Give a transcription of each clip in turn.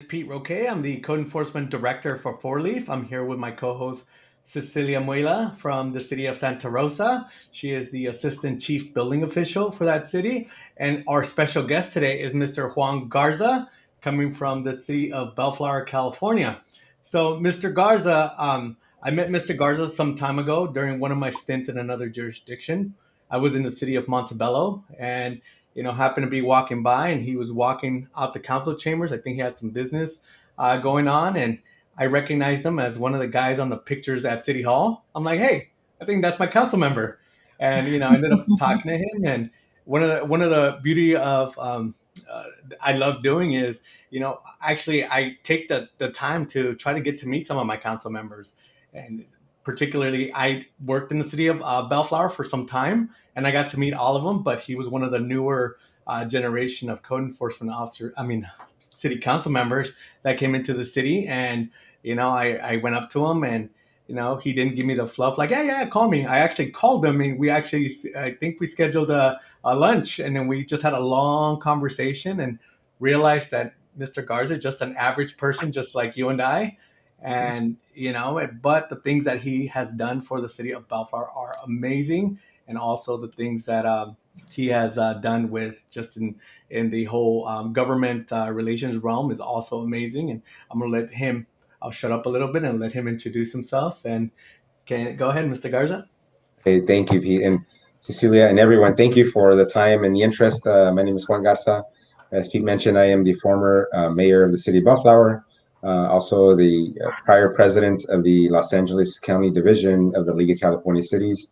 Pete Roque. I'm the Code Enforcement Director for Four Leaf. I'm here with my co-host Cecilia Muela from the city of Santa Rosa. She is the Assistant Chief Building Official for that city. And our special guest today is Mr. Juan Garza, coming from the city of Bellflower, California. So, Mr. Garza, I met Mr. Garza some time ago during one of my stints in another jurisdiction. I was in the city of Montebello, and happened to be walking by, and he was walking out the council chambers. I think he had some business going on, and I recognized him as one of the guys on the pictures at City Hall. I'm like, hey, I think that's my council member, and I ended up talking to him. And one of the beauty of I love doing is actually I take the time to try to get to meet some of my council members, and particularly I worked in the city of Bellflower for some time, and I got to meet all of them. But he was one of the newer generation of code enforcement officer. I mean, city council members that came into the city, and I went up to him, and he didn't give me the fluff like, yeah, call me. I actually called him, and I think we scheduled a lunch, and then we just had a long conversation and realized that Mr. Garza is just an average person, just like you and I. And but the things that he has done for the city of Bellflower are amazing, and also the things that he has done with just in the whole government relations realm is also amazing. And I'm gonna let him. I'll shut up a little bit and let him introduce himself. And can go ahead, Mr. Garza. Hey, thank you, Pete, and Cecilia, and everyone. Thank you for the time and the interest. My name is Juan Garza. As Pete mentioned, I am the former mayor of the city of Bellflower, also the prior president of the Los Angeles County Division of the League of California Cities,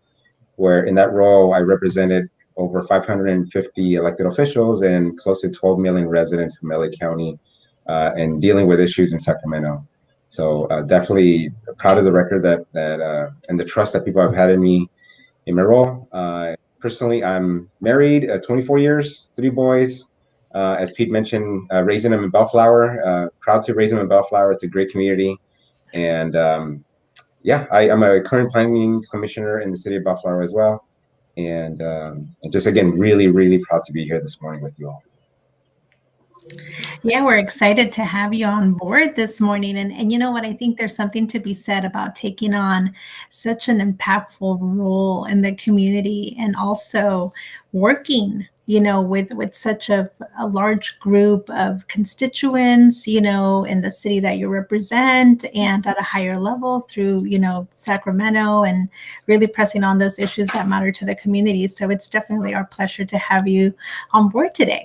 where in that role I represented over 550 elected officials and close to 12 million residents from LA County, and dealing with issues in Sacramento. So definitely proud of the record that and the trust that people have had in me in my role. Personally, I'm married, 24 years, three boys. As Pete mentioned, raising them in Bellflower. Proud to raise them in Bellflower. It's a great community. And yeah, I am a current planning commissioner in the city of Bellflower as well. And just again, really, really proud to be here this morning with you all. Yeah, we're excited to have you on board this morning. And you know what? I think there's something to be said about taking on such an impactful role in the community and also working, with such a large group of constituents, in the city that you represent and at a higher level through, Sacramento and really pressing on those issues that matter to the community. So it's definitely our pleasure to have you on board today.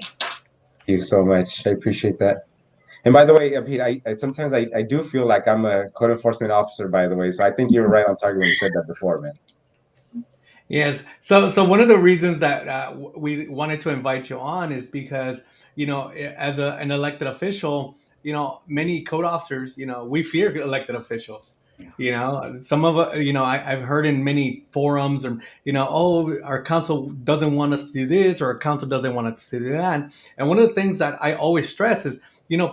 Thank you so much. I appreciate that. And by the way, Pete, I sometimes I do feel like I'm a code enforcement officer, by the way. So I think you were right on target when you said that before, man. Yes. So one of the reasons that we wanted to invite you on is because as an elected official, many code officers, we fear elected officials. Some of I've heard in many forums, or oh, our council doesn't want us to do this, or our council doesn't want us to do that. And one of the things that I always stress is,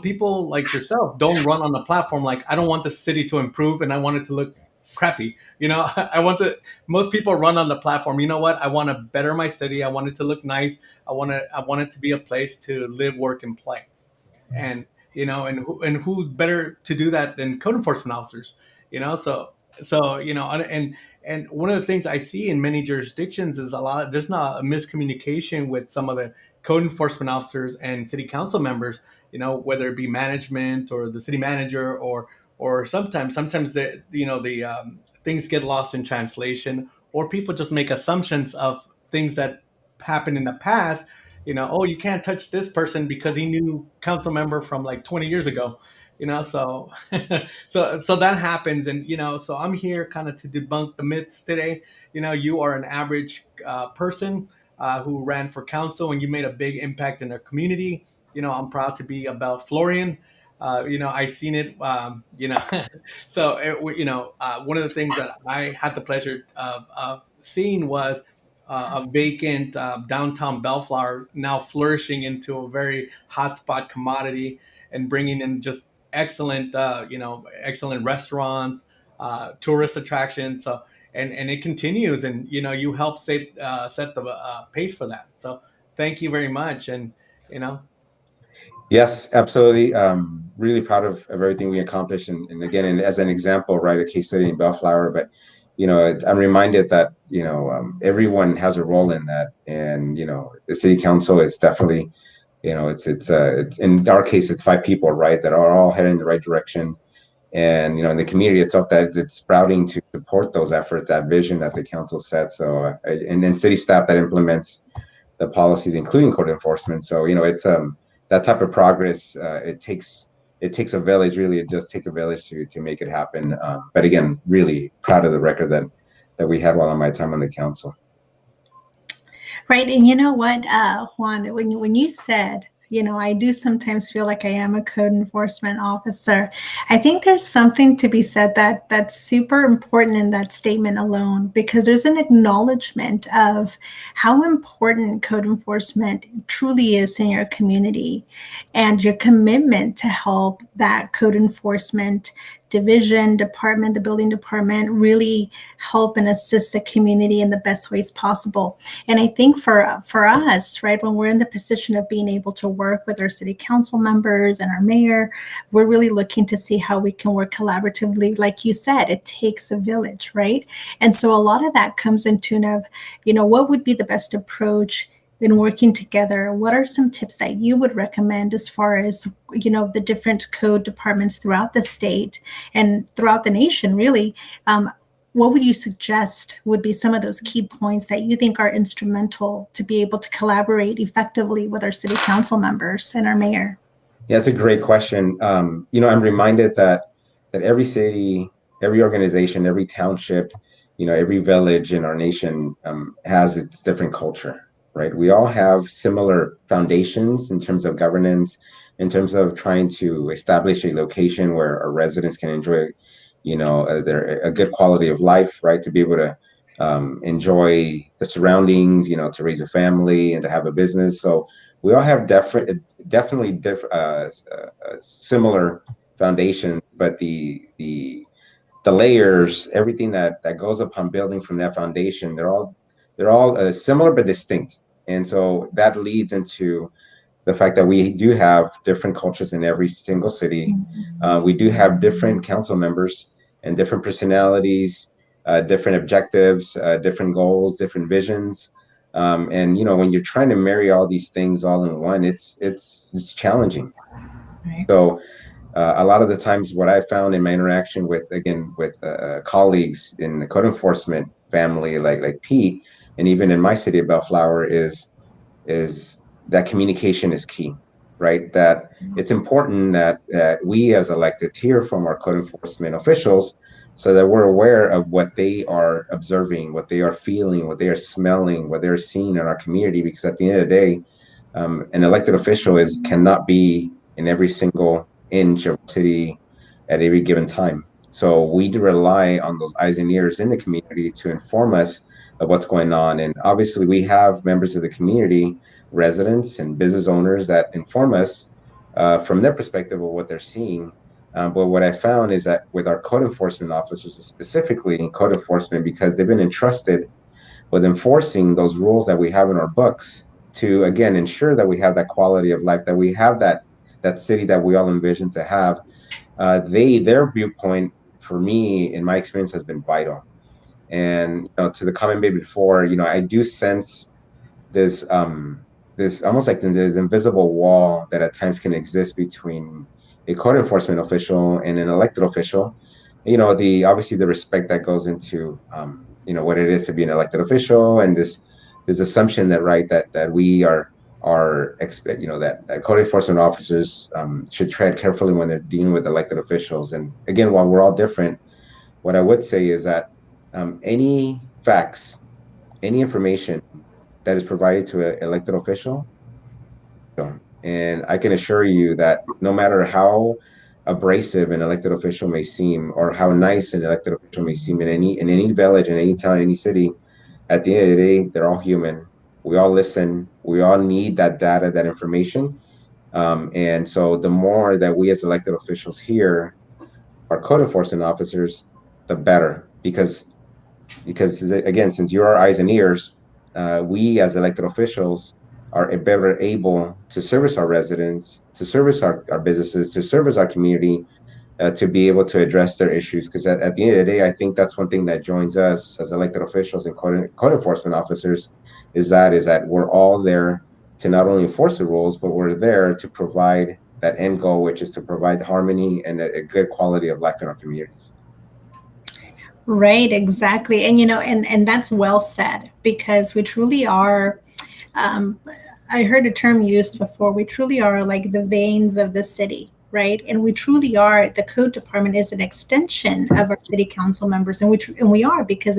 people like yourself don't run on the platform like, I don't want the city to improve, and I want it to look crappy. I want to. Most people run on the platform. You know what? I want to better my city. I want it to look nice. I want it to be a place to live, work, and play. And who's better to do that than code enforcement officers? And one of the things I see in many jurisdictions is there's not a miscommunication with some of the code enforcement officers and city council members. Whether it be management or the city manager, or sometimes the things get lost in translation, or people just make assumptions of things that happened in the past. Oh, you can't touch this person because he knew council member from like 20 years ago. So so that happens. And so I'm here kind of to debunk the myths today. You are an average person who ran for council, and you made a big impact in our community. I'm proud to be about Florian. I seen it. So one of the things that I had the pleasure of seeing was a vacant downtown Bellflower now flourishing into a very hotspot commodity, and bringing in just excellent restaurants, tourist attractions. So and it continues, and you help set the pace for that. So thank you very much. And you know Yes, absolutely. Really proud of everything we accomplished, and again, and as an example, right, a case study in Bellflower. But I'm reminded that everyone has a role in that, and the city council is definitely, it's in our case, it's 5 people, right, that are all heading in the right direction, and in the community itself, that it's sprouting to support those efforts, that vision that the council set. So, and then city staff that implements the policies, including code enforcement. So it's that type of progress. It takes a village. Really, it does take a village to make it happen. But again, really proud of the record that we had while on my time on the council. Right. And you know what, Juan, when you said, I do sometimes feel like I am a code enforcement officer. I think there's something to be said that's super important in that statement alone, because there's an acknowledgement of how important code enforcement truly is in your community, and your commitment to help that code enforcement department, the building department, really help and assist the community in the best ways possible. And I think for us, right, when we're in the position of being able to work with our city council members and our mayor, we're really looking to see how we can work collaboratively. Like you said, it takes a village, right? And so a lot of that comes in tune of, what would be the best approach in working together? What are some tips that you would recommend as far as, the different code departments throughout the state and throughout the nation, really? What would you suggest would be some of those key points that you think are instrumental to be able to collaborate effectively with our city council members and our mayor? Yeah, it's a great question. I'm reminded that every city, every organization, every township, every village in our nation has its different culture, right? We all have similar foundations in terms of governance, in terms of trying to establish a location where our residents can enjoy, a good quality of life, right? To be able to enjoy the surroundings, to raise a family and to have a business. So we all have definitely similar foundations, but the layers, everything that goes upon building from that foundation, they're all similar but distinct, and so that leads into the fact that we do have different cultures in every single city. We do have different council members and different personalities, different objectives, different goals, different visions. And when you're trying to marry all these things all in one, it's challenging. Right. So a lot of the times, what I found in my interaction with colleagues in the code enforcement family, like Pete, and even in my city of Bellflower, is that communication is key, right? That it's important that we as elected hear from our code enforcement officials so that we're aware of what they are observing, what they are feeling, what they are smelling, what they're seeing in our community. Because at the end of the day, an elected official cannot be in every single inch of city at every given time. So we do rely on those eyes and ears in the community to inform us of what's going on. And obviously, we have members of the community, residents and business owners, that inform us from their perspective of what they're seeing. But what I found is that with our code enforcement officers, specifically in code enforcement, because they've been entrusted with enforcing those rules that we have in our books to, again, ensure that we have that quality of life, that we have that city that we all envision to have. Their viewpoint, for me, in my experience, has been vital. And to the comment made before, I do sense this almost like this invisible wall that at times can exist between a code enforcement official and an elected official. The obviously the respect that goes into what it is to be an elected official, and this assumption that, right, that we are expect that code enforcement officers should tread carefully when they're dealing with elected officials. And again, while we're all different, what I would say is that any facts, any information that is provided to an elected official, and I can assure you that no matter how abrasive an elected official may seem, or how nice an elected official may seem in any village, in any town, any city, at the end of the day, they're all human. We all listen. We all need that data, that information. And so the more that we as elected officials hear our code enforcement officers, the better. Because again, since you're our eyes and ears, we as elected officials are better able to service our residents, to service our businesses, to service our community, to be able to address their issues. Because at the end of the day, I think that's one thing that joins us as elected officials and code enforcement officers is that we're all there to not only enforce the rules, but we're there to provide that end goal, which is to provide harmony and a good quality of life in our communities. Right, exactly. And and that's well said, because we truly are, um, I heard a term used before, we truly are like the veins of the city, right? And we truly are, the code department is an extension of our city council members, and we are, because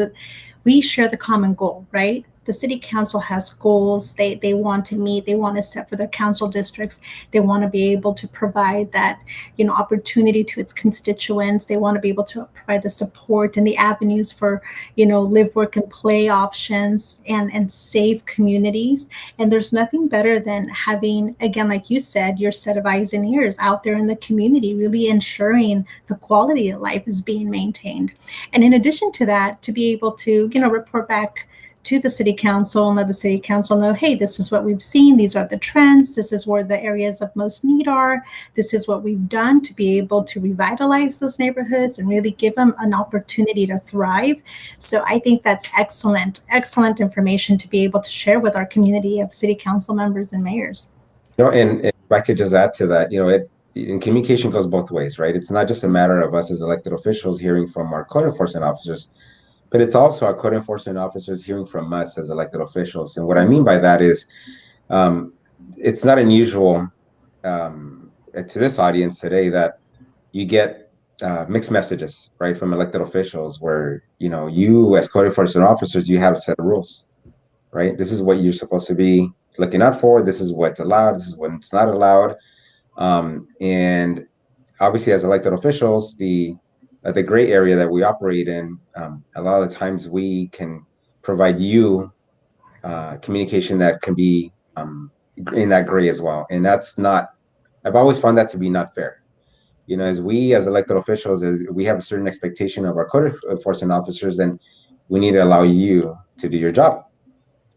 we share the common goal, right? The city council has goals they want to meet, they want to set for their council districts, they want to be able to provide that opportunity to its constituents, they want to be able to provide the support and the avenues for live, work, and play options, and safe communities. And there's nothing better than having, again, like you said, your set of eyes and ears out there in the community, really ensuring the quality of life is being maintained. And in addition to that, to be able to, report back to the city council and let the city council know, hey, this is what we've seen, these are the trends, this is where the areas of most need are, this is what we've done to be able to revitalize those neighborhoods and really give them an opportunity to thrive. So I think that's excellent, excellent information to be able to share with our community of city council members and mayors. And if I could just add to that, and communication goes both ways, right? It's not just a matter of us as elected officials hearing from our code enforcement officers, but it's also our code enforcement officers hearing from us as elected officials. And what I mean by that is, um, it's not unusual to this audience today that you get mixed messages, right, from elected officials where, you as code enforcement officers, you have a set of rules, right? This is what you're supposed to be looking out for. This is what's allowed. This is what's not allowed. And obviously, as elected officials, the gray area that we operate in, a lot of the times we can provide you communication that can be in that gray as well, and that's not. I've always found that to be not fair. As we as elected officials, as we have a certain expectation of our code enforcement officers, then we need to allow you to do your job.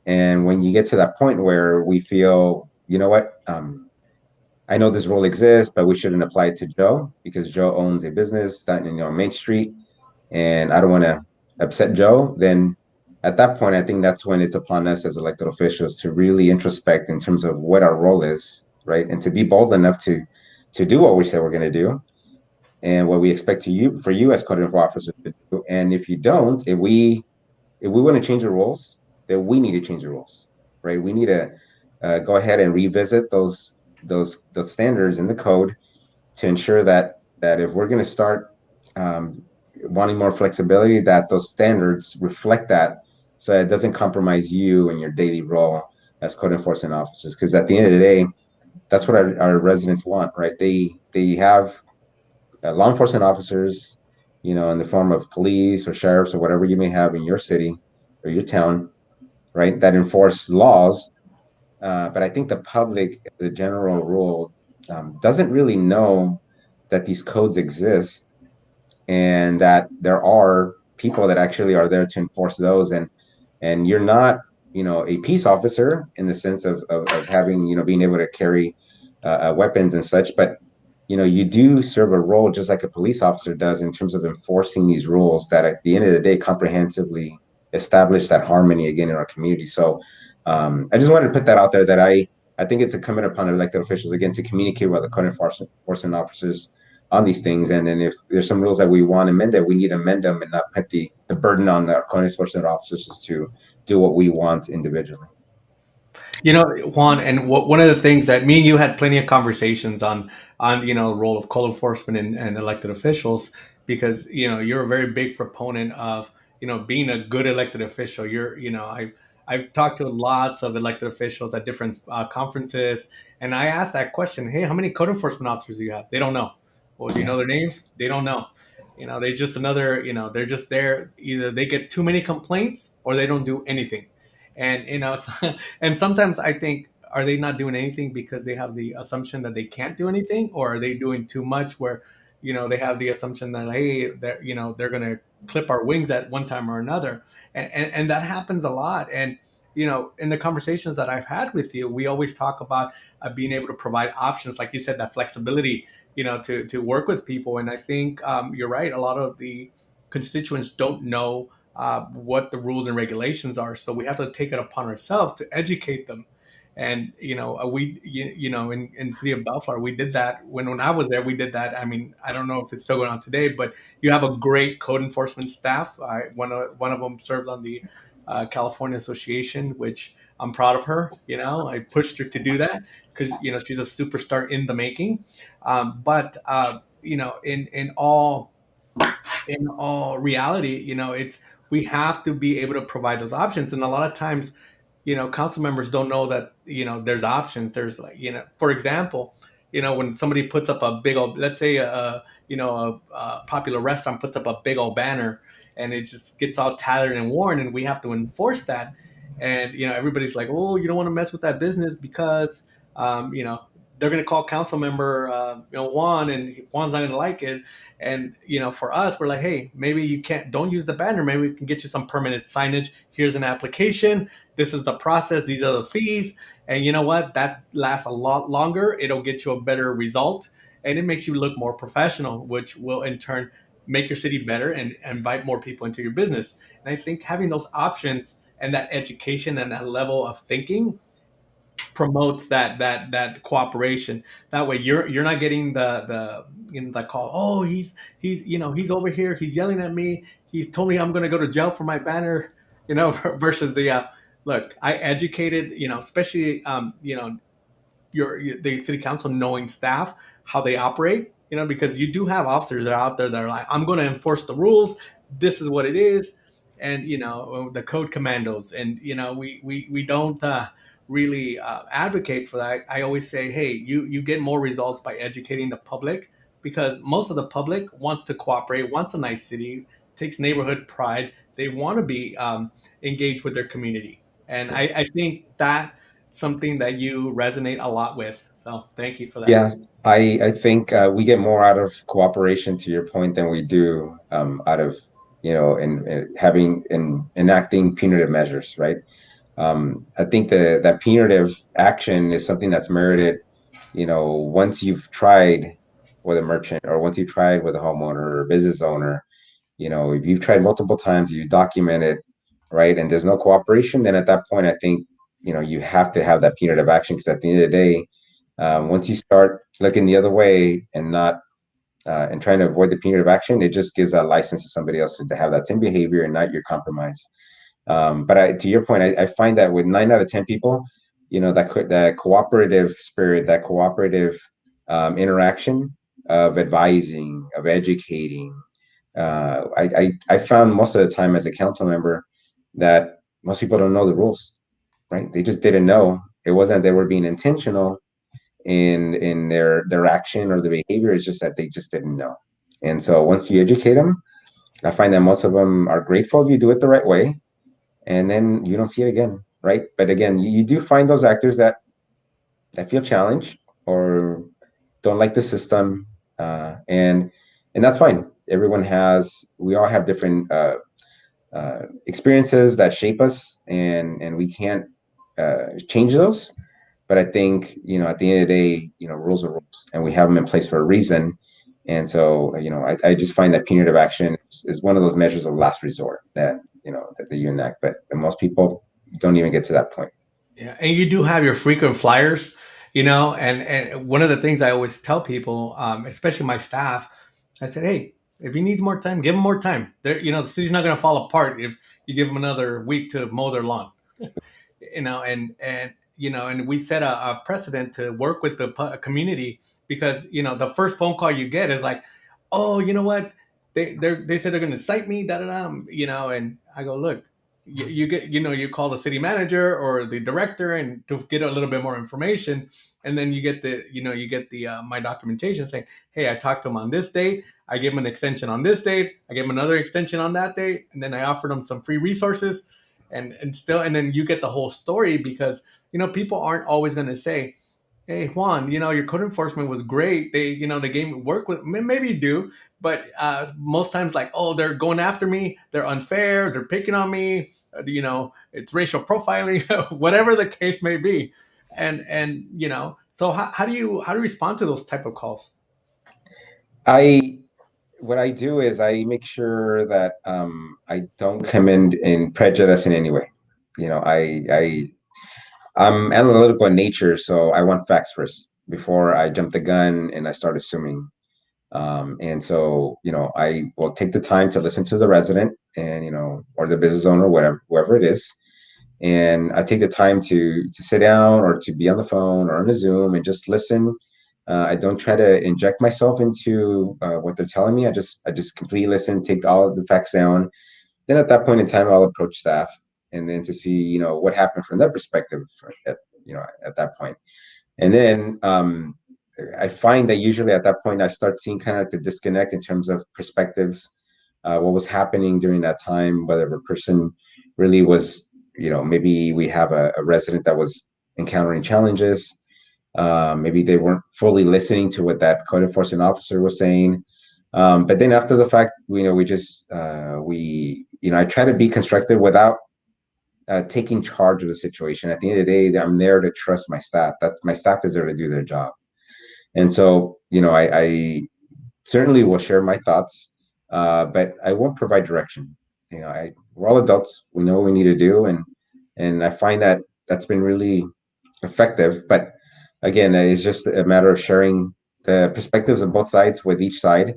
And when you get to that point where we feel, you know what, I know this rule exists, but we shouldn't apply it to Joe because Joe owns a business that on Main Street, and I don't want to upset Joe. Then at that point, I think that's when it's upon us as elected officials to really introspect in terms of what our role is, right, and to be bold enough to do what we say we're going to do and what we expect for you as code enforcement officers to do. And if you don't, if we want to change the rules, then we need to change the rules, right? We need to go ahead and revisit those standards in the code to ensure that if we're going to start um, wanting more flexibility, that those standards reflect that, so it doesn't compromise you in your daily role as code enforcement officers. Because at the end of the day, that's what our residents want, right? They have law enforcement officers, in the form of police or sheriffs or whatever you may have in your city or your town, right, that enforce laws. But I think the public, as a general rule, doesn't really know that these codes exist and that there are people that actually are there to enforce those. And you're not, a peace officer in the sense of having, being able to carry weapons and such, but you do serve a role just like a police officer does in terms of enforcing these rules that at the end of the day comprehensively establish that harmony again in our community. So I just wanted to put that out there that I think it's incumbent upon elected officials again to communicate with the code enforcement officers on these things. And then if there's some rules that we want amended, we need to amend them and not put the burden on the code enforcement officers just to do what we want individually. Juan, and one of the things that me and you had plenty of conversations on the role of code enforcement and elected officials, because you're a very big proponent of being a good elected official. I've talked to lots of elected officials at different conferences, and I asked that question: hey, how many code enforcement officers do you have? They don't know. Well, do you know their names? They don't know. They just another. They're just there. Either they get too many complaints or they don't do anything. And and sometimes I think, are they not doing anything because they have the assumption that they can't do anything, or are they doing too much where they have the assumption that, hey, they're going to clip our wings at one time or another. And that happens a lot. And in the conversations that I've had with you, we always talk about being able to provide options, like you said, that flexibility, to work with people. And I think you're right. A lot of the constituents don't know what the rules and regulations are, so we have to take it upon ourselves to educate them. And in the city of Bellflower, we did that when I was there. We did that. I mean, I don't know if it's still going on today, but you have a great code enforcement staff. One of them served on the California Association, which I'm proud of her. I pushed her to do that because she's a superstar in the making. But in all reality, it's we have to be able to provide those options. And a lot of times, council members don't know that there's options. There's, like, for example, when somebody puts up a big old, let's say a popular restaurant puts up a big old banner, and it just gets all tattered and worn, and we have to enforce that. And everybody's like, oh, you don't want to mess with that business because they're going to call council member Juan, and Juan's not going to like it. And for us, we're like, hey, maybe you don't use the banner. Maybe we can get you some permanent signage. Here's an application. This is the process. These are the fees. And you know what? That lasts a lot longer. It'll get you a better result, and it makes you look more professional, which will in turn make your city better and invite more people into your business. And I think having those options and that education and that level of thinking promotes that cooperation. That way, you're not getting the call. Oh, he's over here. He's yelling at me. He's told me I'm going to go to jail for my banner. Versus look. I educated. Especially the city council knowing staff how they operate. Because you do have officers that are out there that are like, I'm going to enforce the rules. This is what it is. And the code commandos, and we don't really advocate for that. I always say, hey, you get more results by educating the public, because most of the public wants to cooperate, wants a nice city, takes neighborhood pride. They want to be engaged with their community, and I think that something that you resonate a lot with. So thank you for that. Yeah, I think we get more out of cooperation, to your point, than we do out of in having in enacting punitive measures, right? I think that punitive action is something that's merited, once you've tried with a merchant, or once you've tried with a homeowner or a business owner. If you've tried multiple times, you document it, right, and there's no cooperation, then at that point, I think you have to have that punitive action, because at the end of the day, once you start looking the other way and not and trying to avoid the punitive action, it just gives that license to somebody else to have that same behavior and not your compromise. But to your point, I find that with 9 out of 10 people, that cooperative spirit, that cooperative interaction of advising, of educating. I found most of the time as a council member that most people don't know the rules, right? They just didn't know. It wasn't they were being intentional in their action or the behavior. It's just that they just didn't know. And so once you educate them, I find that most of them are grateful if you do it the right way, and then you don't see it again, right? But again, you do find those actors that feel challenged or don't like the system, and that's fine. We all have different experiences that shape us, and we can't change those. But I think at the end of the day, rules are rules, and we have them in place for a reason. And so I just find that punitive action is one of those measures of last resort that you enact, but most people don't even get to that point. Yeah, and you do have your frequent flyers, and one of the things I always tell people, especially my staff, I said, hey, if he needs more time, give him more time. The city's not going to fall apart if you give him another week to mow their lawn. And we set a precedent to work with the community, because the first phone call you get is like, oh, you know what, they said they're going to cite me, da da da, and I go, look, you get, you call the city manager or the director and to get a little bit more information, and then you get the my documentation saying, hey, I talked to him on this date, I gave him an extension on this date, I gave him another extension on that date, and then I offered him some free resources, and then you get the whole story, because people aren't always going to say, Hey Juan, your code enforcement was great. They gave me work with. Maybe you do, but most times, like, oh, they're going after me. They're unfair. They're picking on me. It's racial profiling, whatever the case may be. And so how do you respond to those type of calls? I what I do is I make sure that I don't come in prejudice in any way. I'm analytical in nature, so I want facts first before I jump the gun and I start assuming. And so, I will take the time to listen to the resident and, or the business owner, whatever, whoever it is. And I take the time to sit down or to be on the phone or on a Zoom and just listen. I don't try to inject myself into what they're telling me. I just completely listen, take all of the facts down. Then at that point in time, I'll approach staff and then to see, what happened from their perspective at that point. And then I find that usually at that point, I start seeing kind of like the disconnect in terms of perspectives, what was happening during that time, whether a person really was, maybe we have a resident that was encountering challenges. Maybe they weren't fully listening to what that code enforcement officer was saying. But then after the fact, I try to be constructive without taking charge of the situation. At the end of the day, I'm there to trust my staff. That my staff is there to do their job. And so, I certainly will share my thoughts, but I won't provide direction. We're all adults. We know what we need to do, and I find that that's been really effective. But again, it's just a matter of sharing the perspectives of both sides with each side,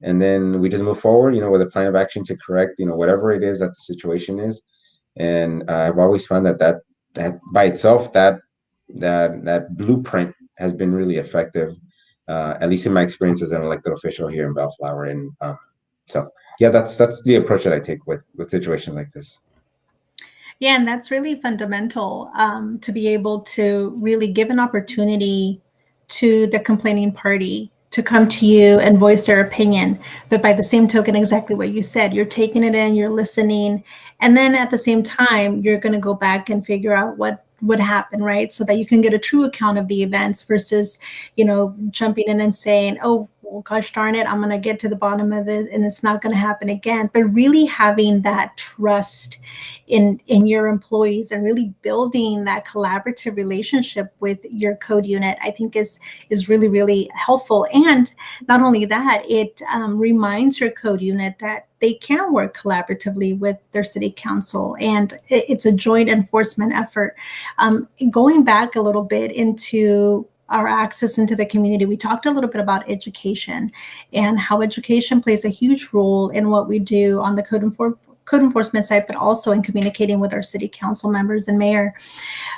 and then we just move forward. With a plan of action to correct, whatever it is that the situation is. And I've always found that by itself, that blueprint has been really effective, at least in my experience as an elected official here in Bellflower. And so, yeah, that's the approach that I take with situations like this. Yeah, and that's really fundamental, to be able to really give an opportunity to the complaining party to come to you and voice their opinion. But by the same token, exactly what you said, you're taking it in, you're listening, and then at the same time, you're going to go back and figure out what happened, right? So that you can get a true account of the events versus, jumping in and saying, oh, well, gosh darn it, I'm going to get to the bottom of it and it's not going to happen again. But really having that trust in your employees and really building that collaborative relationship with your code unit, I think is really, really helpful. And not only that, it reminds your code unit that they can work collaboratively with their city council, and it's a joint enforcement effort. Going back a little bit into our access into the community, we talked a little bit about education and how education plays a huge role in what we do on the code enforcement side, but also in communicating with our city council members and mayor.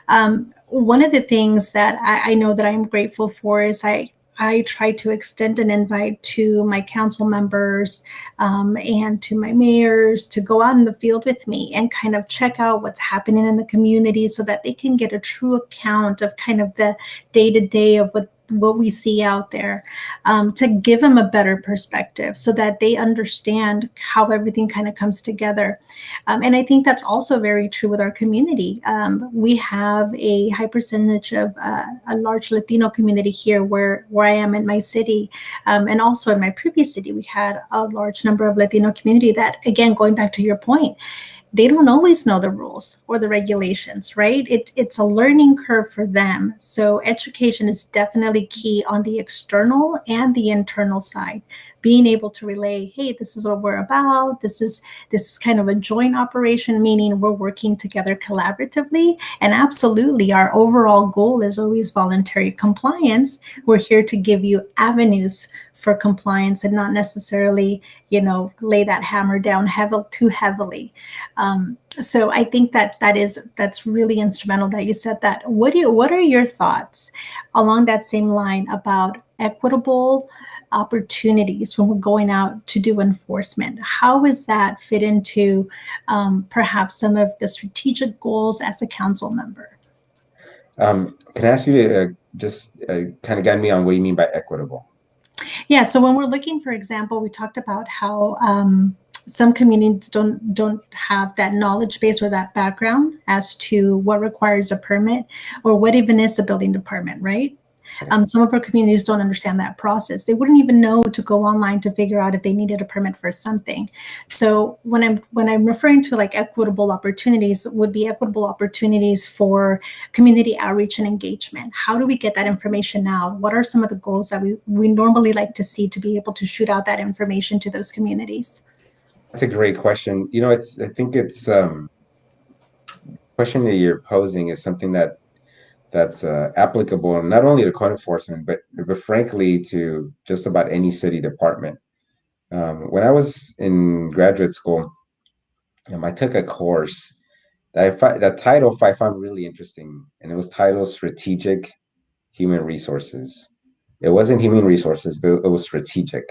One of the things that I know that I'm grateful for is I try to extend an invite to my council members and to my mayors to go out in the field with me and kind of check out what's happening in the community so that they can get a true account of kind of the day-to-day of what we see out there, to give them a better perspective so that they understand how everything kind of comes together. And I think that's also very true with our community. We have a high percentage of a large Latino community here where I am in my city. And also in my previous city, we had a large number of Latino community that, again, going back to your point, they don't always know the rules or the regulations, right? It's a learning curve for them. So education is definitely key on the external and the internal side. Being able to relay, hey, this is what we're about. This is kind of a joint operation, meaning we're working together collaboratively. And absolutely, our overall goal is always voluntary compliance. We're here to give you avenues for compliance and not necessarily, lay that hammer down too heavily. So I think that's really instrumental that you said that. What are your thoughts along that same line about equitable opportunities when we're going out to do enforcement? How does that fit into perhaps some of the strategic goals as a council member? Can I ask you to just kind of guide me on what you mean by equitable? Yeah, so when we're looking, for example, we talked about how some communities don't have that knowledge base or that background as to what requires a permit or what even is a building department, right? Some of our communities don't understand that process. They wouldn't even know to go online to figure out if they needed a permit for something. So when I'm referring to like equitable opportunities, would be equitable opportunities for community outreach and engagement. How do we get that information out? What are some of the goals that we normally like to see to be able to shoot out that information to those communities? That's a great question. I think it's question that you're posing is something that's applicable not only to code enforcement, but frankly to just about any city department. When I was in graduate school, I took a course that title I found really interesting, and it was titled Strategic Human Resources. It wasn't human resources, but it was strategic.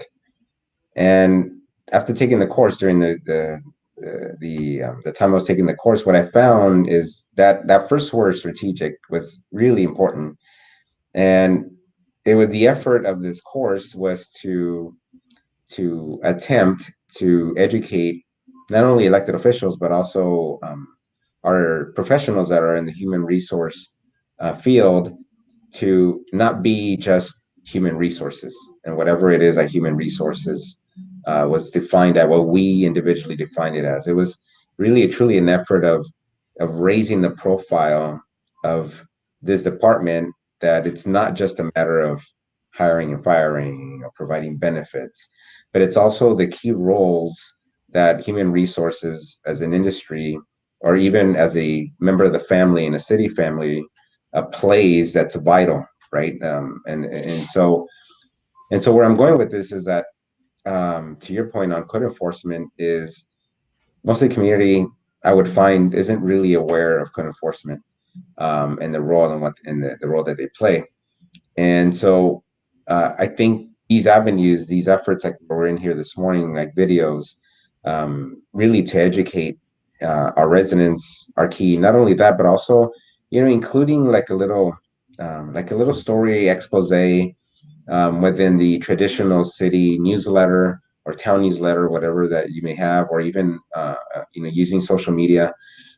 And after taking the course during the time I was taking the course, what I found is that first word strategic was really important. And the effort of this course was to attempt to educate not only elected officials but also our professionals that are in the human resource field to not be just human resources, and whatever it is that human resources was defined at what we individually defined it as. It was really truly an effort of raising the profile of this department, that it's not just a matter of hiring and firing or providing benefits, but it's also the key roles that human resources as an industry, or even as a member of the family in a city family, plays that's vital, right? And so where I'm going with this is that, to your point on code enforcement, is most of the community I would find isn't really aware of code enforcement, and the role and the role that they play. And so I think these avenues, these efforts like we're in here this morning, like videos, really to educate our residents are key. Not only that, but also, including like a little story expose within the traditional city newsletter or town newsletter, whatever that you may have, or even using social media,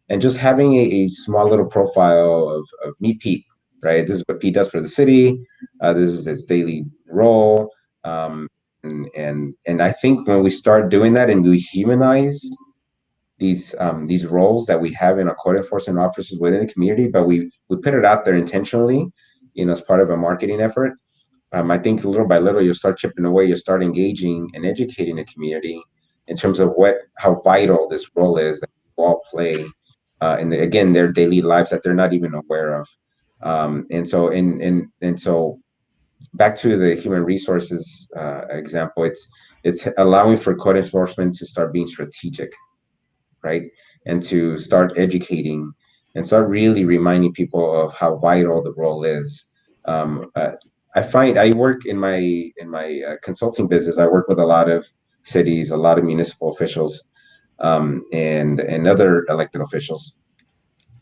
and just having a small little profile of Meet Pete, right? This is what Pete does for the city. This is his daily role. And I think when we start doing that and we humanize these roles that we have in our code enforcement officers within the community, but we put it out there intentionally, as part of a marketing effort. I think little by little you'll start chipping away. You'll start engaging and educating the community in terms of how vital this role is that we all play again, their daily lives that they're not even aware of. And so back to the human resources example, it's allowing for code enforcement to start being strategic, right? And to start educating and start really reminding people of how vital the role is. I find I work in my consulting business. I work with a lot of cities, a lot of municipal officials, and other elected officials.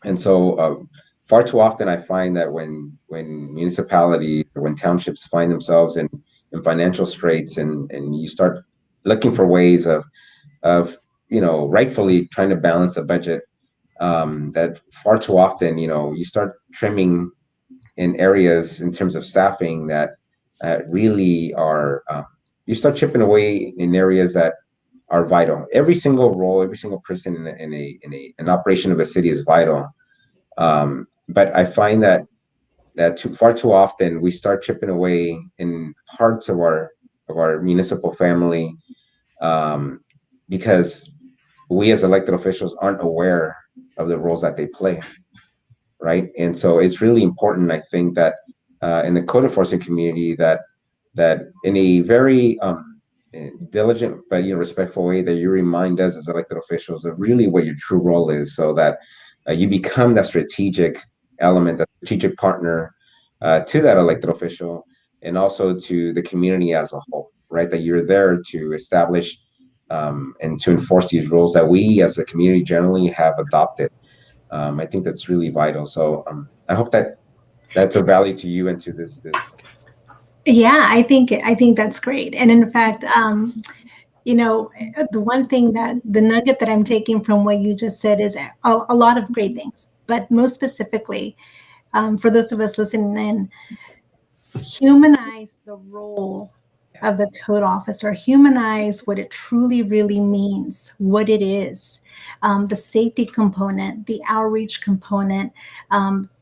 And so far too often I find that when municipalities or when townships find themselves in financial straits, and you start looking for ways of rightfully trying to balance a budget, that far too often you start trimming in areas in terms of staffing that really are you start chipping away in areas that are vital. Every single role, every single person in an operation of a city is vital. But I find that far too often we start chipping away in parts of our municipal family, um, because we as elected officials aren't aware of the roles that they play, right? And so it's really important, I think, that in the code enforcement community, that in a very diligent but respectful way, that you remind us as elected officials of really what your true role is, so that you become that strategic element, that strategic partner to that elected official, and also to the community as a whole, right? That you're there to establish and to enforce these rules that we as a community generally have adopted. I think that's really vital. So I hope that that's of value to you and to this. Yeah, I think that's great. And in fact, the one thing that the nugget that I'm taking from what you just said is a lot of great things, but most specifically, for those of us listening in, humanize the role of the code officer, humanize what it truly really means, what it is, the safety component, the outreach component,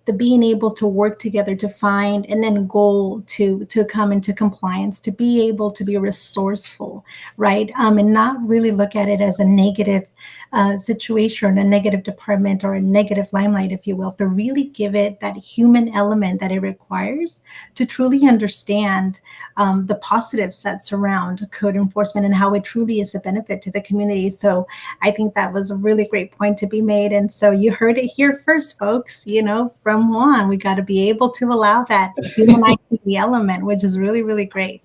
the being able to work together to find and then goal to come into compliance, to be able to be resourceful, right? And not really look at it as a negative situation, a negative department, or a negative limelight, if you will, but really give it that human element that it requires to truly understand the positives that surround code enforcement and how it truly is a benefit to the community. So I think that was a really great point to be made. And so you heard it here first, folks, from Juan. We got to be able to allow that humanizing the element, which is really, really great.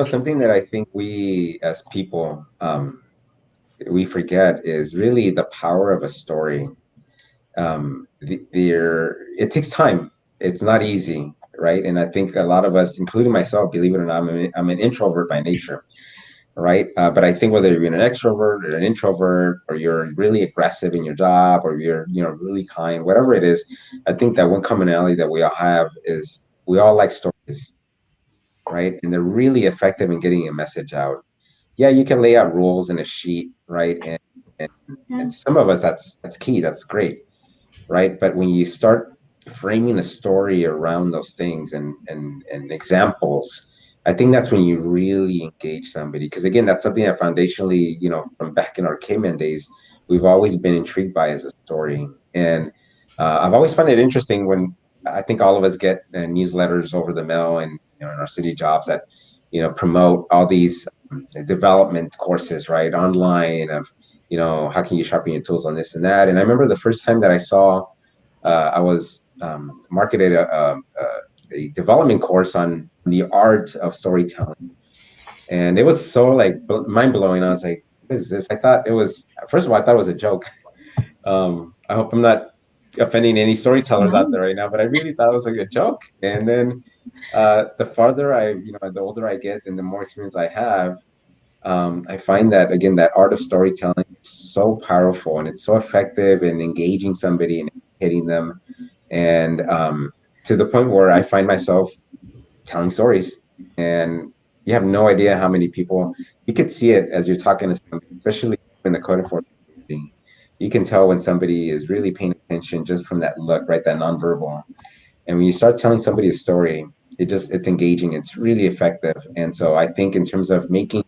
Something that I think we as people, we forget is really the power of a story. It takes time. It's not easy, right? And I think a lot of us, including myself, believe it or not, I'm an introvert by nature, right? But I think whether you're an extrovert or an introvert, or you're really aggressive in your job, or you're really kind, whatever it is, I think that one commonality that we all have is we all like stories, right? And they're really effective in getting a message out. Yeah, you can lay out rules in a sheet, right? And, Yeah. and to some of us, that's key. That's great, right? But when you start framing a story around those things and examples, I think that's when you really engage somebody. Because again, that's something that foundationally, from back in our caveman days, we've always been intrigued by as a story. And I've always found it interesting when I think all of us get newsletters over the mail and in our city jobs that promote all these development courses, right, online of how can you sharpen your tools on this and that. And I remember the first time that I saw, I was marketed a development course on the art of storytelling, and it was so like mind blowing. I was like, "What is this?" I thought it was, first of all, I thought it was a joke. I hope I'm not offending any storytellers out No. there right now, but I really thought it was like a joke. And then the farther the older I get and the more experience I have, I find that again, that art of storytelling is so powerful and it's so effective in engaging somebody and hitting them, and to the point where I find myself telling stories, and you have no idea how many people you could see it as you're talking to somebody, especially in the code enforcement community. You can tell when somebody is really paying attention just from that look, right? That nonverbal. And when you start telling somebody a story, it's engaging, it's really effective. And so I think in terms of making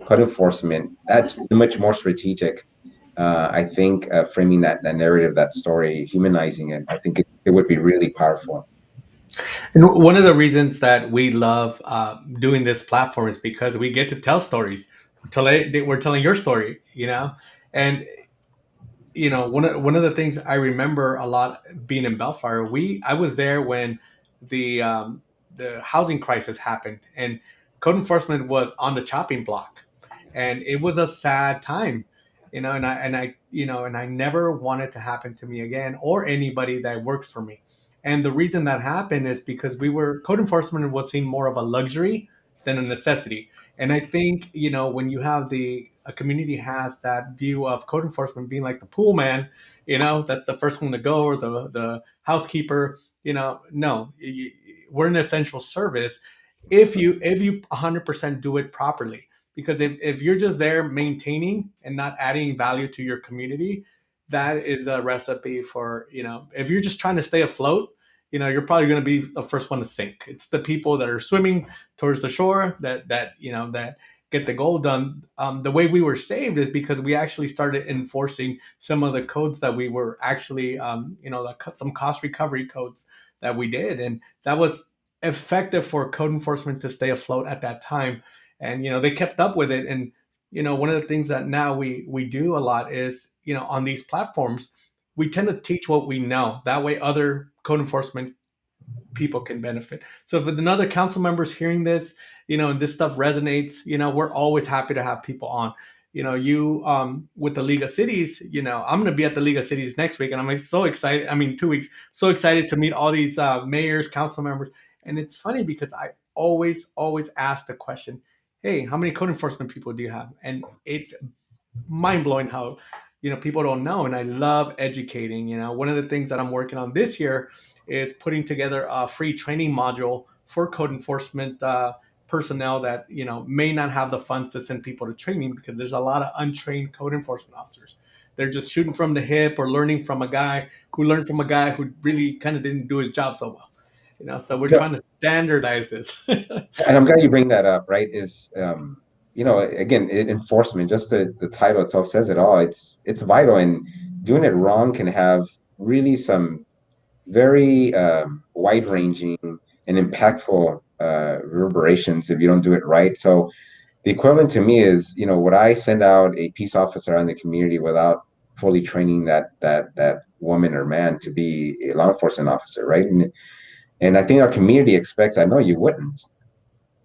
code enforcement that's much more strategic, I think framing that narrative, that story, humanizing it, I think it would be really powerful. And one of the reasons that we love doing this platform is because we get to tell stories. We're telling your story, and one of the things I remember a lot being in Bellflower, I was there when the the housing crisis happened, and code enforcement was on the chopping block, and it was a sad time, and I never want it to happen to me again or anybody that worked for me. And the reason that happened is because code enforcement was seen more of a luxury than a necessity. And I think, when you have a community has that view of code enforcement being like the pool man, that's the first one to go, or the housekeeper, no, we're an essential service if you 100% do it properly. Because if you're just there maintaining and not adding value to your community, that is a recipe for, if you're just trying to stay afloat, you're probably going to be the first one to sink. It's the people that are swimming towards the shore that get the goal done. The way we were saved is because we actually started enforcing some of the codes that we were actually, some cost recovery codes that we did, and that was effective for code enforcement to stay afloat at that time. And they kept up with it. And one of the things that now we do a lot is, on these platforms, we tend to teach what we know. That way, other code enforcement people can benefit. So if another council member is hearing this, and this stuff resonates, we're always happy to have people on. You with the League of Cities, I'm going to be at the League of Cities next week, and I'm so excited. I mean, 2 weeks, so excited to meet all these mayors, council members. And it's funny because I always ask the question, hey, how many code enforcement people do you have? And it's mind blowing how people don't know. And I love educating. One of the things that I'm working on this year is putting together a free training module for code enforcement personnel that may not have the funds to send people to training, because there's a lot of untrained code enforcement officers. They're just shooting from the hip or learning from a guy who learned from a guy who really kind of didn't do his job so well. So we're Yeah. trying to standardize this. And I'm glad you bring that up, right? Again, enforcement, just the title itself says it all. It's vital, and doing it wrong can have really some very wide-ranging and impactful reverberations if you don't do it right. So the equivalent to me is, would I send out a peace officer in the community without fully training that woman or man to be a law enforcement officer, right? And I think our community expects, I know you wouldn't,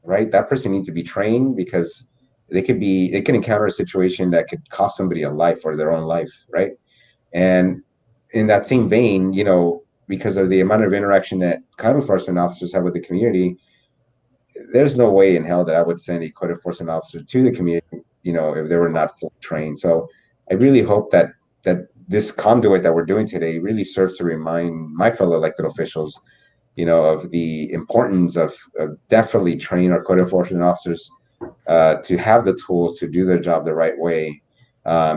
right? That person needs to be trained, because they can encounter a situation that could cost somebody a life or their own life, right? And in that same vein, because of the amount of interaction that code enforcement officers have with the community, there's no way in hell that I would send a code enforcement officer to the community, if they were not fully trained. So I really hope that this conduit that we're doing today really serves to remind my fellow elected officials, of the importance of definitely training our code enforcement officers to have the tools to do their job the right way.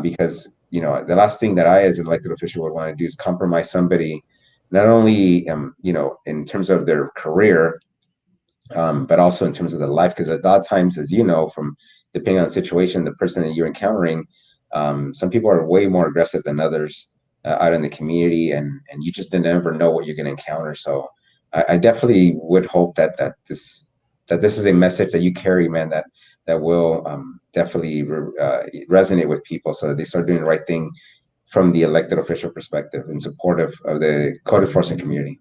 Because, the last thing that I, as an elected official, would want to do is compromise somebody, not only, in terms of their career, but also in terms of their life. Because a lot of times, as you know, from depending on the situation, the person that you're encountering, some people are way more aggressive than others out in the community, and you just never know what you're going to encounter. So I definitely would hope that this is a message that you carry, man, that will definitely resonate with people, so that they start doing the right thing from the elected official perspective, in support of the code enforcement community.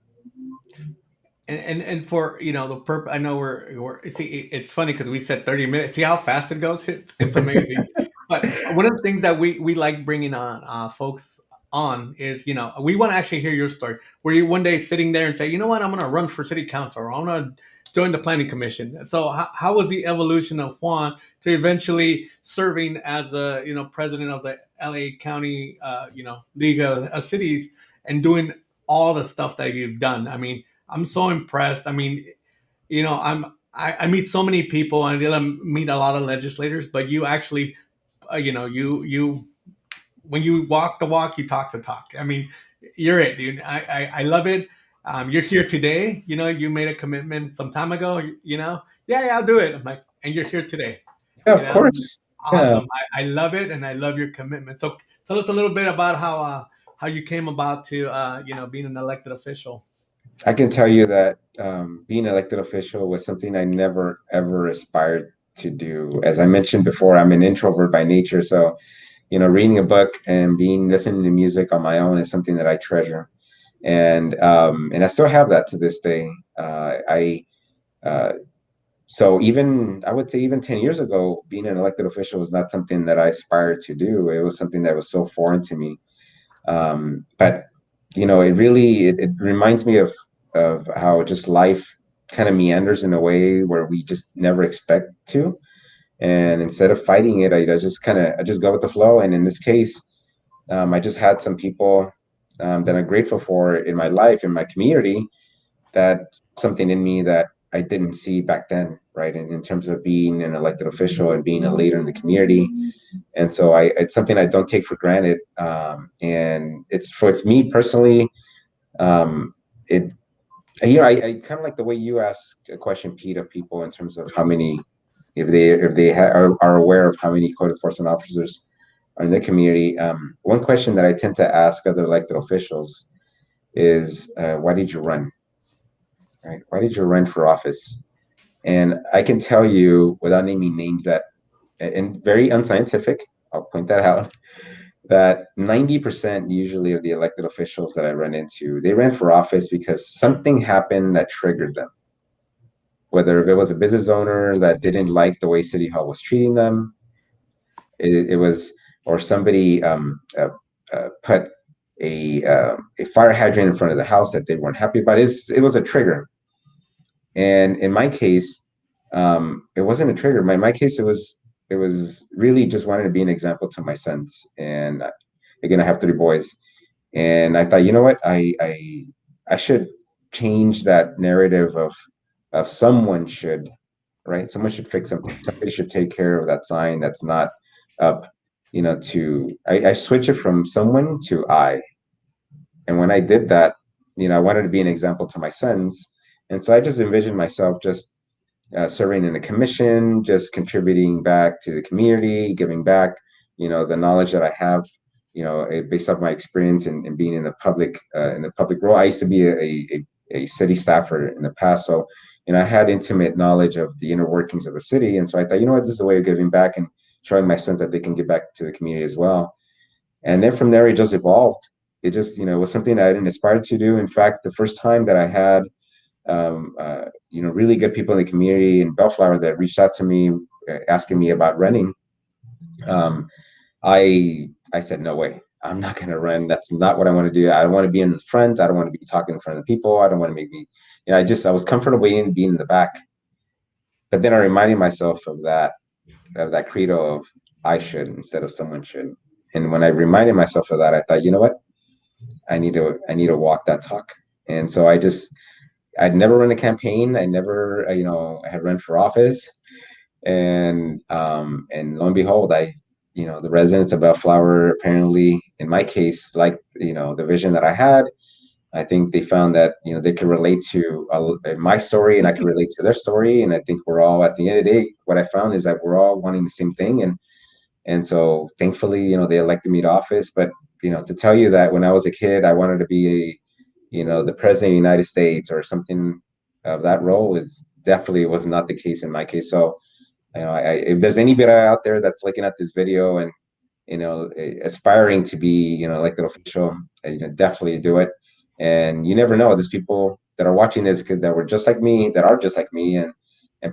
And for the purpose, I know we're see, it's funny because we said 30 minutes. See how fast it goes? It's amazing. But one of the things that we like bringing on folks on is, we want to actually hear your story, where you one day sitting there and say, you know what, I'm going to run for city council, or I'm going to join the planning commission. So how was the evolution of Juan to eventually serving as a president of the LA County League of Cities, and doing all the stuff that you've done? I mean, I'm so impressed. I mean, I meet so many people, and I didn't meet a lot of legislators, but you actually, you when you walk the walk, you talk the talk. I mean, you're it, dude. I love it. You're here today. You made a commitment some time ago. Yeah, I'll do it. I'm like, and you're here today. Yeah, You of know, course. Yeah. awesome. I love it, and I love your commitment. So tell us a little bit about how you came about to being an elected official. I can tell you that being an elected official was something I never ever aspired to do. As I mentioned before, I'm an introvert by nature, so reading a book and listening to music on my own is something that I treasure, and I still have that to this day. I So even, I would say, even 10 years ago, being an elected official was not something that I aspired to do. It was something that was so foreign to me. But it reminds me of how just life kind of meanders in a way where we just never expect to. And instead of fighting it, I just go with the flow. And in this case, I just had some people that I'm grateful for in my life, in my community, that something in me that I didn't see back then, right? And in terms of being an elected official and being a leader in the community. And so it's something I don't take for granted. And it's, for me personally, it, I kind of like the way you ask a question, Pete, of people in terms of how many, are aware of how many code enforcement officers are in the community. One question that I tend to ask other elected officials is, why did you run? Right? Why did you run for office? And I can tell you, without naming names, that, and very unscientific, I'll point that out, that 90% usually of the elected officials that I run into, they ran for office because something happened that triggered them. Whether it was a business owner that didn't like the way City Hall was treating them, it was, or somebody put a fire hydrant in front of the house that they weren't happy about. It was a trigger. And in my case, it wasn't a trigger. My case, it was really just wanting to be an example to my sons. And again, I have 3 boys, and I thought, you know what, I should change that narrative of of someone should, right? Someone should fix something. Somebody should take care of that sign that's not up, to I switch it from someone to I. And when I did that, I wanted to be an example to my sons. And so I just envisioned myself just serving in a commission, just contributing back to the community, giving back, the knowledge that I have, based off my experience in being in the public role. I used to be a city staffer in the past, so I had intimate knowledge of the inner workings of the city, and so I thought, this is a way of giving back and showing my sons that they can give back to the community as well. And then from there, it just evolved. It just, was something I didn't aspire to do. In fact, the first time that I had really good people in the community in Bellflower that reached out to me asking me about running. Um, I said, no way, I'm not going to run. That's not what I want to do. I don't want to be in the front. I don't want to be talking in front of the people. I don't want to make me, I was comfortable in being in the back. But then I reminded myself of that credo of I should instead of someone should. And when I reminded myself of that, I thought, you know what? I need to walk that talk. And so I'd never run a campaign. I never, I had run for office, and lo and behold, the residents of Bellflower apparently, in my case, liked, the vision that I had. I think they found that, they could relate to my story, and I could relate to their story. And I think we're all, at the end of the day, what I found is that we're all wanting the same thing. And so thankfully, they elected me to office. But, to tell you that when I was a kid, I wanted to be the president of the United States or something of that role is definitely was not the case in my case. So, if there's anybody out there that's looking at this video and, aspiring to be, elected official, definitely do it. And you never know, there's people that are watching this that were just like me, that are just like me, and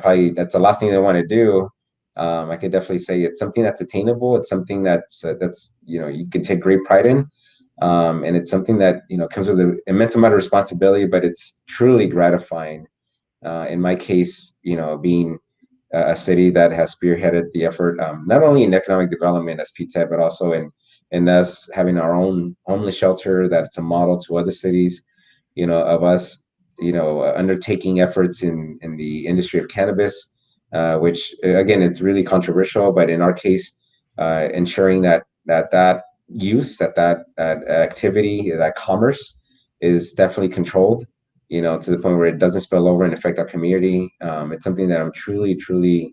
probably that's the last thing they want to do. I could definitely say it's something that's attainable. It's something that's you can take great pride in, and it's something that comes with an immense amount of responsibility, but it's truly gratifying. In my case, being a city that has spearheaded the effort, not only in economic development, as Pete said, but also in us having our own homeless shelter that's a model to other cities, of us, undertaking efforts in the industry of cannabis, which again, it's really controversial, but in our case, ensuring that use, that activity, that commerce is definitely controlled, to the point where it doesn't spill over and affect our community. It's something that I'm truly, truly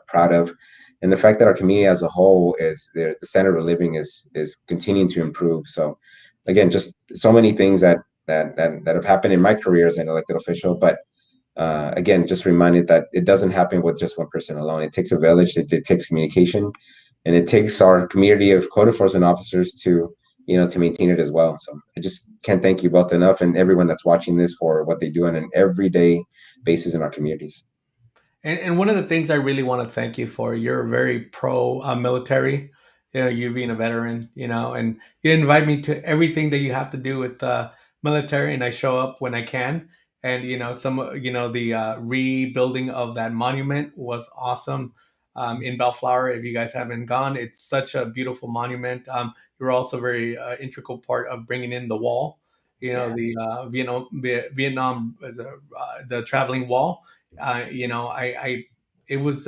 proud of. And the fact that our community as a whole the standard of living is continuing to improve. So again, just so many things that have happened in my career as an elected official. But again, just reminded that it doesn't happen with just one person alone. It takes a village, it takes communication, and it takes our community of code enforcement officers to maintain it as well. So I just can't thank you both enough, and everyone that's watching this, for what they do on an everyday basis in our communities. And one of the things I really want to thank you for, you're very pro military, you being a veteran, and you invite me to everything that you have to do with military, and I show up when I can. And, the rebuilding of that monument was awesome in Bellflower. If you guys haven't gone, it's such a beautiful monument. You're also very integral part of bringing in the wall, Yeah. the Vietnam, the traveling wall. It was,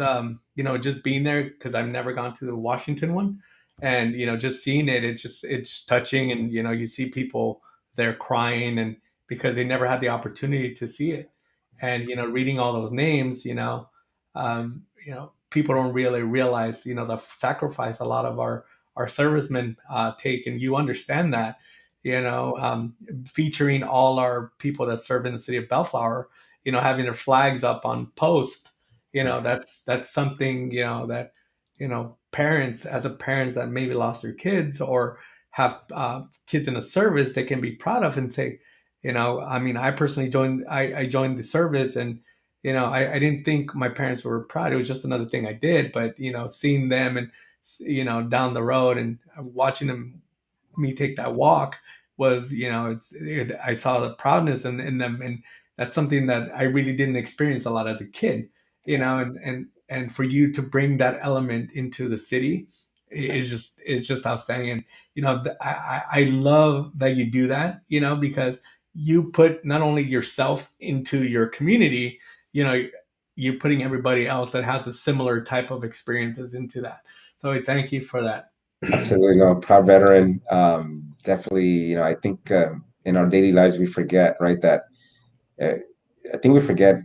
just being there, because I've never gone to the Washington one, and just seeing it, it's touching, and you see people there crying, and because they never had the opportunity to see it, and reading all those names, people don't really realize the sacrifice a lot of our servicemen take, and you understand that, featuring all our people that serve in the city of Bellflower, having their flags up on post, that's something, that, parents, as a parents that maybe lost their kids, or have kids in a service, they can be proud of and say, I mean, I personally I joined the service, and, I didn't think my parents were proud. It was just another thing I did, but, seeing them, and, down the road, and watching me take that walk was, I saw the proudness in them, and that's something that I really didn't experience a lot as a kid, and for you to bring that element into the city is just, it's just outstanding. And I love that you do that, because you put not only yourself into your community, you're putting everybody else that has a similar type of experiences into that. So I thank you for that. Absolutely, no, proud veteran. Definitely, I think in our daily lives we forget, right, that uh, I think we forget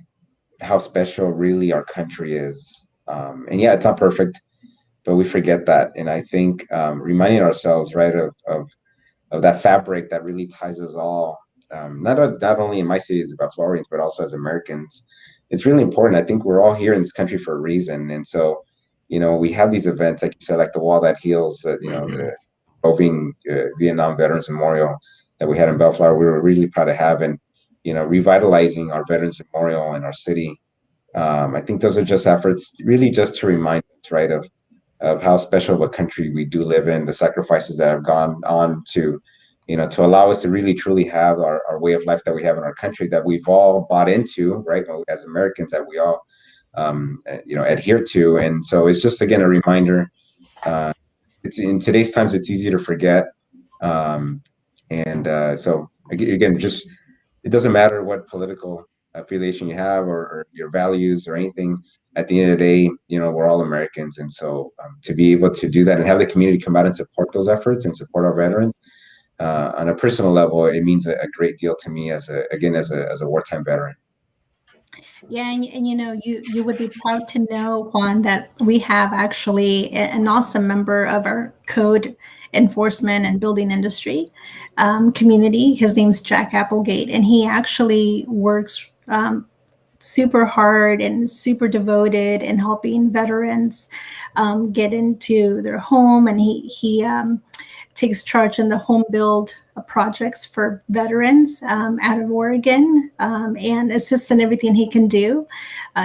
how special really our country is. And yeah, it's not perfect, but we forget that. And I think reminding ourselves, right, of that fabric that really ties us all, not only in my cities about Florians, but also as Americans. It's really important. I think we're all here in this country for a reason, and so we have these events, like you said, like the Wall That Heals, the Roving Vietnam Veterans Memorial that we had in Bellflower. We were really proud to have, and revitalizing our Veterans Memorial in our city. I think those are just efforts, really, just to remind us, right, of how special of a country we do live in, the sacrifices that have gone on to allow us to really truly have our way of life that we have in our country that we've all bought into, right, as Americans, that we all adhere to. And so it's just, again, a reminder. It's in today's times, it's easy to forget. Um, and so again, just, it doesn't matter what political affiliation you have, or your values or anything. At the end of the day, we're all Americans, and so to be able to do that and have the community come out and support those efforts and support our veterans on a personal level, it means a great deal to me as a wartime veteran. Yeah, and you would be proud to know, Juan, that we have actually an awesome member of our code enforcement and building industry community. His name's Jack Applegate, and he actually works super hard and super devoted in helping veterans get into their home, and he takes charge in the home build projects for veterans out of Oregon, and assists in everything he can do.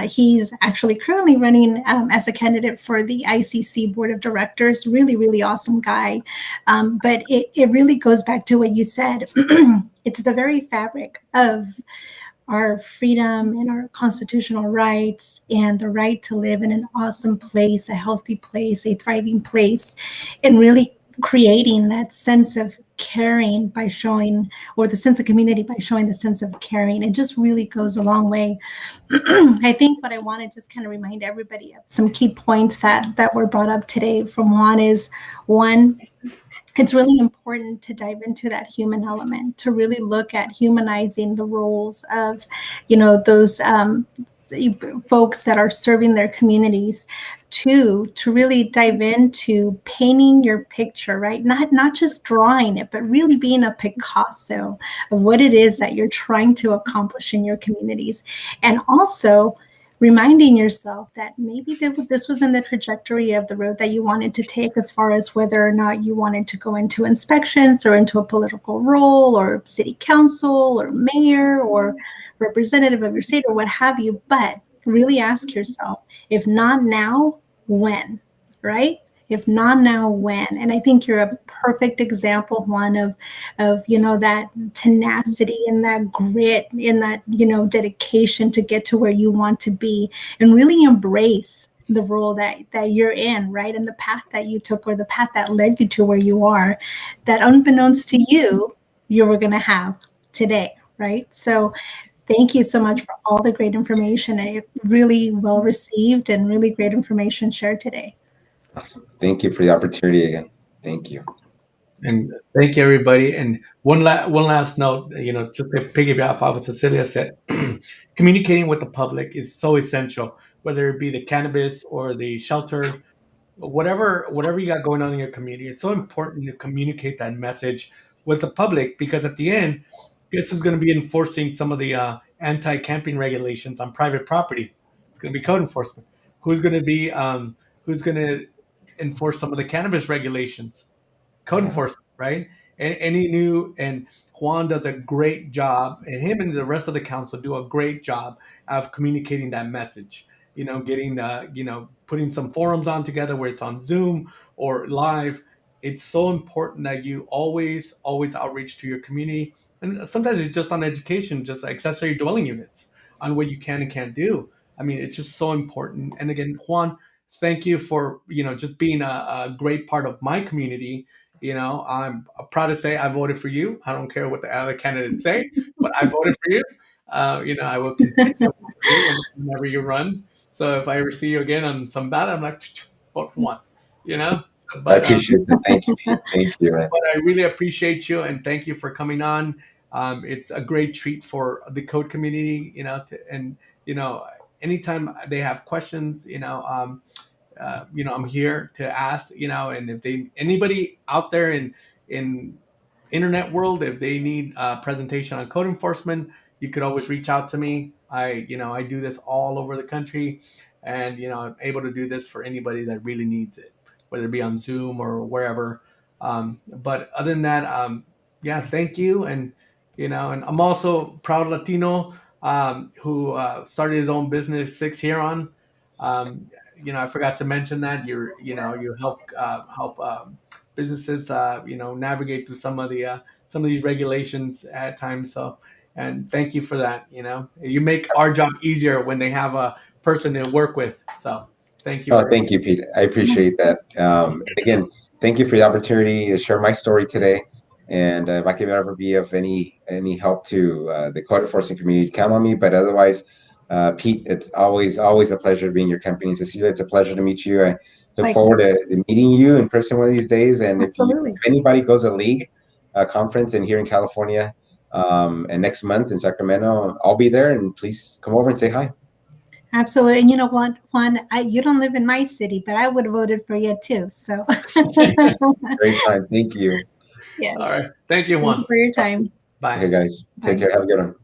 He's actually currently running as a candidate for the ICC Board of Directors. Really, really awesome guy. But it really goes back to what you said. It's the very fabric of our freedom and our constitutional rights and the right to live in an awesome place, a healthy place, a thriving place, and really creating that sense of caring by showing, or the sense of community by showing the sense of caring. It just really goes a long way. I think what I want to just kind of remind everybody of some key points that were brought up today from Juan is, one, it's really important to dive into that human element, to really look at humanizing the roles of, those folks that are serving their communities. Two, to really dive into painting your picture, right? Not just drawing it, but really being a Picasso of what it is that you're trying to accomplish in your communities. And also reminding yourself that maybe this was in the trajectory of the road that you wanted to take, as far as whether or not you wanted to go into inspections or into a political role or city council or mayor or representative of your state or what have you. But really ask yourself, if not now, when, right? If not now, when? And I think you're a perfect example, Juan, of that tenacity and that grit and that dedication to get to where you want to be, and really embrace the role that you're in, right? And the path that you took, or the path that led you to where you are, that unbeknownst to you, you were going to have today, right? So thank you so much for all the great information. Really well received and really great information shared today. Awesome. Thank you for the opportunity again. Thank you. And thank you, everybody. And one last note, just to piggyback off what Cecilia said, communicating with the public is so essential, whether it be the cannabis or the shelter, whatever you got going on in your community. It's so important to communicate that message with the public, because at the end, guess who's going to be enforcing some of the anti-camping regulations on private property? It's going to be code enforcement. Who's going to enforce some of the cannabis regulations? Code enforcement, right? And any new, and Juan does a great job, and him and the rest of the council do a great job of communicating that message. Getting putting some forums on together, where it's on Zoom or live. It's so important that you always outreach to your community, and sometimes it's just on education, just accessory dwelling units, on what you can and can't do. I mean, it's just so important. And again, Juan, thank you for just being a great part of my community. I'm proud to say I voted for you. I don't care what the other candidates say, but I voted for you. I will continue whenever you run. So if I ever see you again on some battle, I'm like, vote for one, you know. I But appreciate it. Thank you, Pete. Thank you, man. but I really appreciate you and thank you for coming on. It's a great treat for the code community, and you know, anytime they have questions, I'm here to ask, and if anybody out there in internet world, if they need a presentation on code enforcement, you could always reach out to me. I do this all over the country, and I'm able to do this for anybody that really needs it, whether it be on Zoom or wherever. But other than that, yeah, thank you, and I'm also proud Latino, who started his own business, Six Huron. Um, I forgot to mention that you help businesses navigate through some of these regulations at times. So, and thank you for that. You make our job easier when they have a person to work with. So, thank you Oh, very much. thank you, Pete. I appreciate that. Again, thank you for the opportunity to share my story today. And if I can ever be of any help to the code enforcement community, count on me. But otherwise, Pete, it's always a pleasure to be in your company. Cecilia, it's a pleasure to meet you. I look Like, forward to meeting you in person one of these days. And absolutely. if anybody goes to League conference in here in California, and next month in Sacramento, I'll be there. And please come over and say hi. Absolutely. And you know what, Juan, you don't live in my city, but I would have voted for you too. So, Great time. Thank you. All yes. right. Thank you, Thank you Juan. for your time. Bye. Okay, guys, take Bye. care. Have a good one.